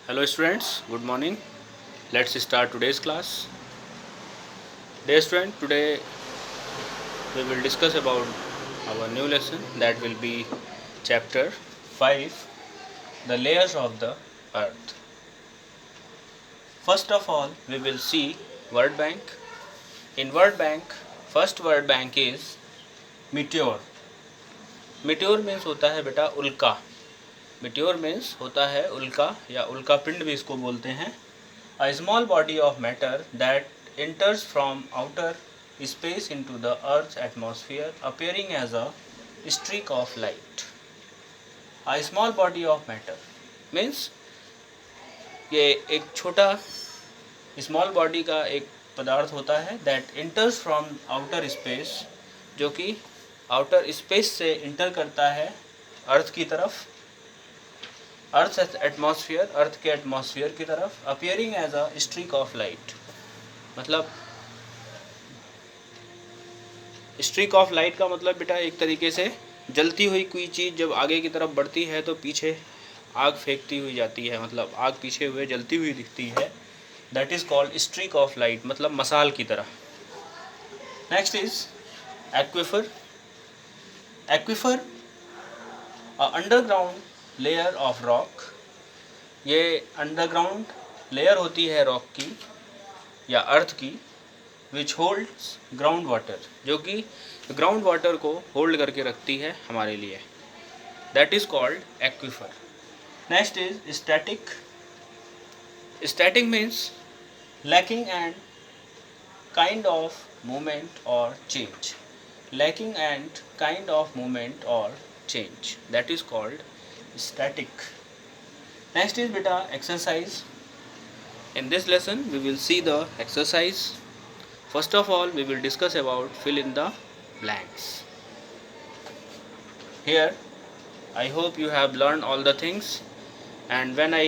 Hello students, good morning. Let's start today's class. Dear student, today we will discuss about our new lesson that will be chapter 5, the layers of the earth. First of all, we will see word bank. In word bank, first word bank is meteor. Meteor means होता है बेटा उल्का. Meteor means होता है उल्का या उल्का पिंड भी इसको बोलते हैं. A small body of matter that enters from outer space into the Earth's atmosphere, appearing as a streak of light. A small body of matter means ये एक छोटा स्मॉल बॉडी का एक पदार्थ होता है दैट इंटर्स फ्रॉम आउटर स्पेस, जो कि आउटर स्पेस से इंटर करता है अर्थ की तरफ, अर्थ एटमॉस्फेयर, अर्थ के एटमॉस्फेयर की तरफ, appearing as a streak of light. मतलब स्ट्रीक ऑफ लाइट का मतलब बेटा एक तरीके से जलती हुई कोई चीज़ जब आगे की तरफ बढ़ती है तो पीछे आग फेंकती हुई जाती है, मतलब आग पीछे हुए जलती हुई दिखती है. That is called streak of light, मतलब मसाल की तरह. Next is aquifer. Aquifer underground layer of rock. ये अंडरग्राउंड लेयर होती है रॉक की या अर्थ की, विच होल्ड्स ग्राउंड वाटर, जो कि ग्राउंड वाटर को होल्ड करके रखती है हमारे लिए. That is called aquifer. Next is static. Static means lacking and kind of movement or change. Lacking and kind of movement or change. That is called static. Next is beta exercise. In this lesson we will see the exercise. First of all we will discuss about fill in the blanks. Here I hope you have learned all the things, and when I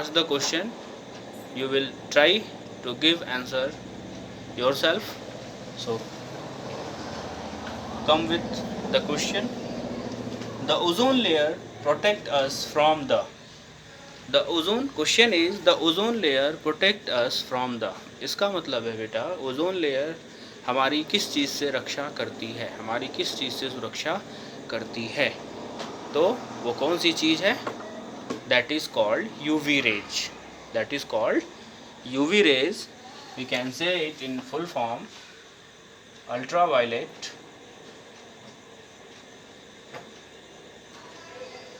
ask the question you will try to give answer yourself. So come with the question. The ozone layer protect us from the ozone. Question is the ozone layer protect us from the. इसका मतलब है बेटा ozone layer हमारी किस चीज़ से रक्षा करती है, हमारी किस चीज़ से सुरक्षा करती है. तो वो कौन सी चीज़ है? That is called UV rays. That is called UV rays. We can say it in full form, ultraviolet.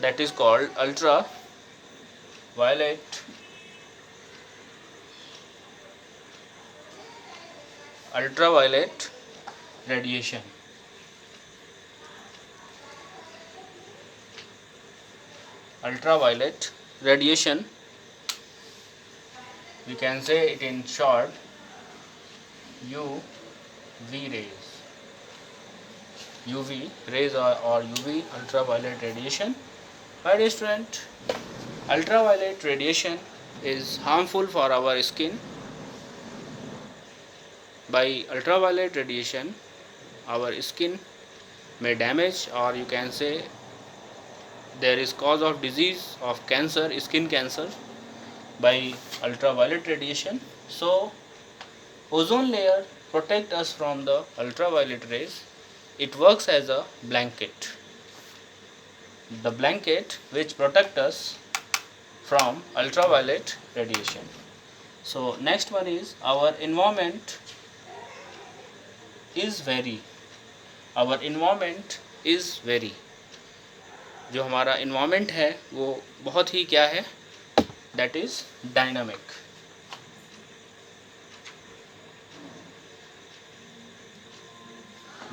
That is called ultraviolet radiation. Ultraviolet radiation, we can say it in short UV rays. UV rays or UV ultraviolet radiation. My dear student, ultraviolet radiation is harmful for our skin. By ultraviolet radiation our skin may damage, or you can say there is cause of disease of cancer, skin cancer, by ultraviolet radiation. So ozone layer protect us from the ultraviolet rays. It works as a blanket, the blanket which protect us from ultraviolet radiation. So next one is our environment is very. Our environment is very. जो हमारा environment है वो बहुत ही क्या है? That is dynamic.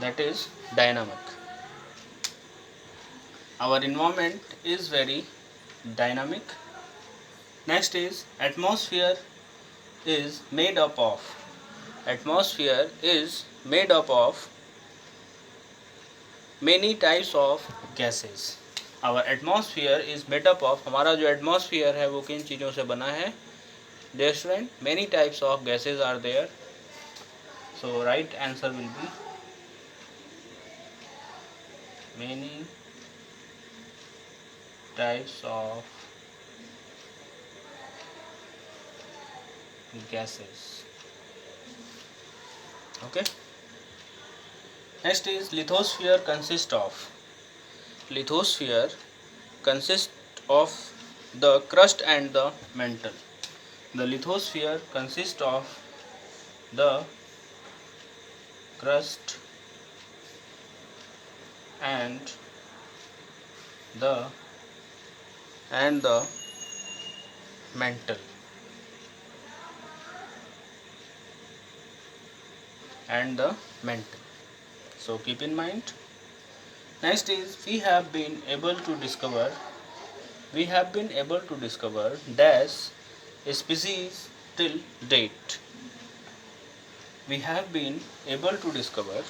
That is dynamic. Our environment is very dynamic. Next is atmosphere is made up of. Atmosphere is made up of many types of gases. Our atmosphere is made up of, हमारा जो atmosphere है वो किन चीज़ों से बना है? Dear student, many types of gases are there. So right answer will be many types of gases. Okay. Next is lithosphere lithosphere consists of the crust and the mantle. The lithosphere consists of the crust and the mantle So keep in mind. Next is we have been able to discover dash species till date. We have been able to discover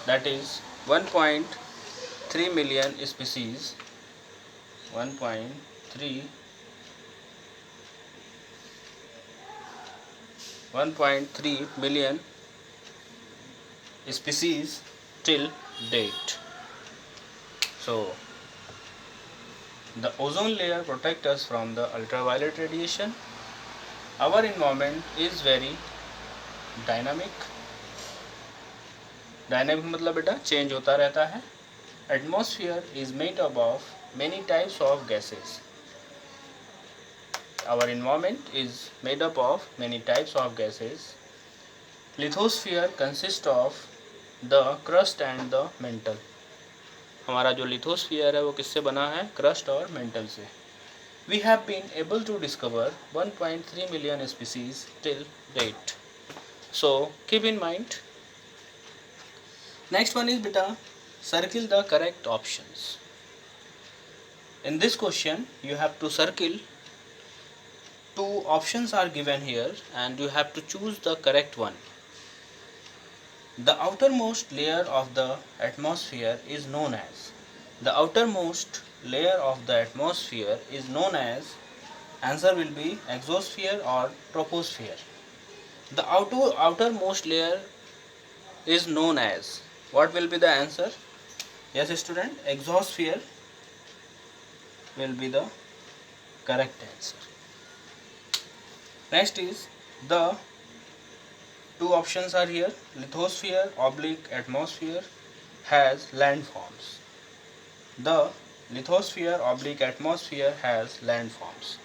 that is 1.3 million species 1.3 million species till date. So the ozone layer protects us from the ultraviolet radiation. Our environment is very dynamic मतलब बेटा change होता रहता है. Atmosphere is made up of many types of gases. Our environment is made up of many types of gases. Lithosphere consists of the crust and the mantle. हमारा जो lithosphere है वो किससे बना है? क्रस्ट और मेंटल से. We have been able to discover 1.3 million species till date. So keep in mind. Next one is beta, circle the correct options. In this question you have to circle two options are given here and you have to choose the correct one. The outermost layer of the atmosphere is known as answer will be exosphere or troposphere. The outermost layer is known as, what will be the answer? Yes student, exosphere will be the correct answer. Next is the two options are here. Lithosphere oblique atmosphere has landforms. The lithosphere oblique atmosphere has landforms.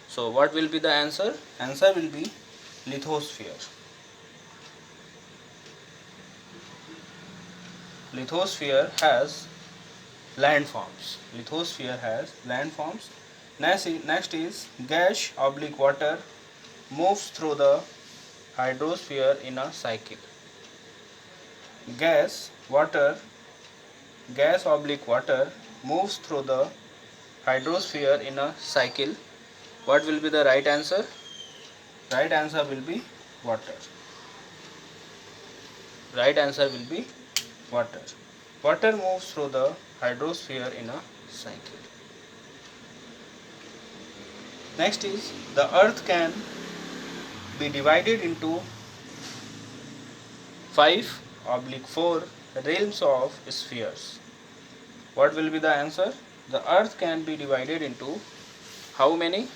So what will be the answer? Answer will be lithosphere. Lithosphere has landforms. Next is gas oblique water moves through the hydrosphere in a cycle. Gas oblique water moves through the hydrosphere in a cycle. What will be the right answer? Right answer will be water. Water moves through the hydrosphere in a cycle. Next is the earth can be divided into 5/4 realms of spheres. What will be the answer? The earth can be divided into how many?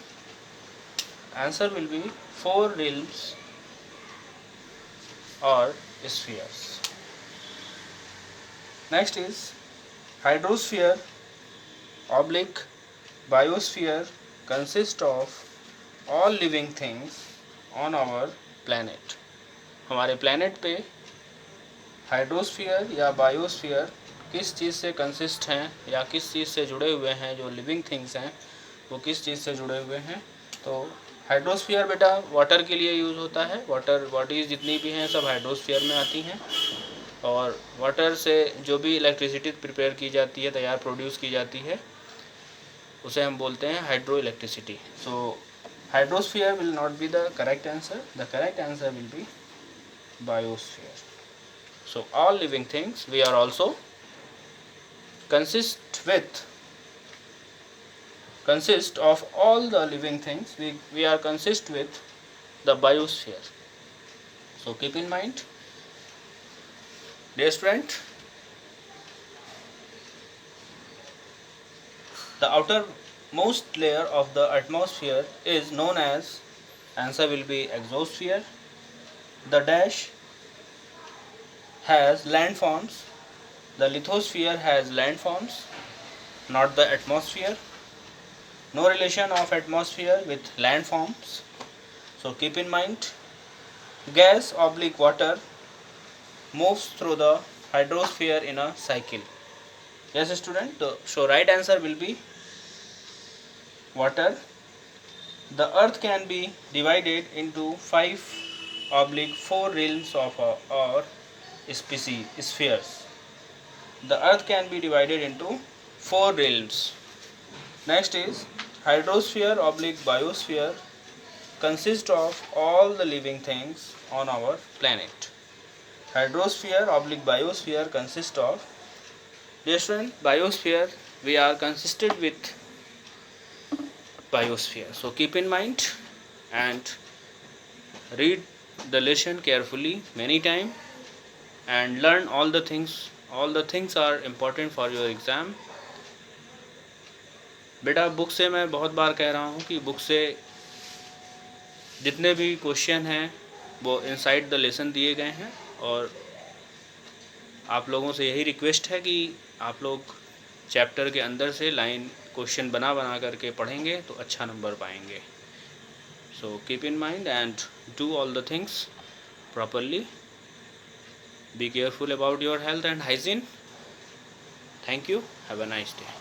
Answer will be 4 realms or spheres. Next is hydrosphere oblique biosphere consists of all living things on our planet. हमारे planet पे hydrosphere या biosphere किस चीज़ से consist हैं या किस चीज़ से जुड़े हुए हैं? जो लिविंग थिंग्स हैं वो किस चीज़ से जुड़े हुए हैं? तो हाइड्रोस्फीयर बेटा वाटर के लिए यूज़ होता है. वाटर बॉडीज़ जितनी भी हैं सब हाइड्रोस्फीयर में आती हैं और वाटर से जो भी इलेक्ट्रिसिटी प्रिपेयर की जाती है, तैयार प्रोड्यूस की जाती है, उसे हम बोलते हैं hydro electricity. So hydrosphere will not be the correct answer. The correct answer will be biosphere. So all living things we are also consist of all the living things we are consist with the biosphere. So keep in mind. Dear student, The outermost layer of the atmosphere is known as, answer will be exosphere. The dash has landforms. The lithosphere has landforms, not the atmosphere. No relation of atmosphere with landforms. So keep in mind, gas oblique water moves through the hydrosphere in a cycle. Yes, student. So right answer will be water. The earth can be divided into 5/4 realms of or species spheres. The earth can be divided into 4 realms. Next is hydrosphere/biosphere consists of all the living things on our planet. Hydrosphere/biosphere consists of, dear student, biosphere we are consisted with biosphere. So keep in mind and read the lesson carefully many times and learn all the things. All the things are important for your exam. बेटा book से मैं बहुत बार कह रहा हूँ कि book से जितने भी क्वेश्चन हैं वो इनसाइड द लेसन दिए गए हैं और आप लोगों से यही रिक्वेस्ट है कि आप लोग चैप्टर के अंदर से लाइन क्वेश्चन बना बना करके पढ़ेंगे तो अच्छा नंबर पाएंगे. So keep in mind and do all the things properly. Be careful about your health and hygiene. Thank you. Have a nice day.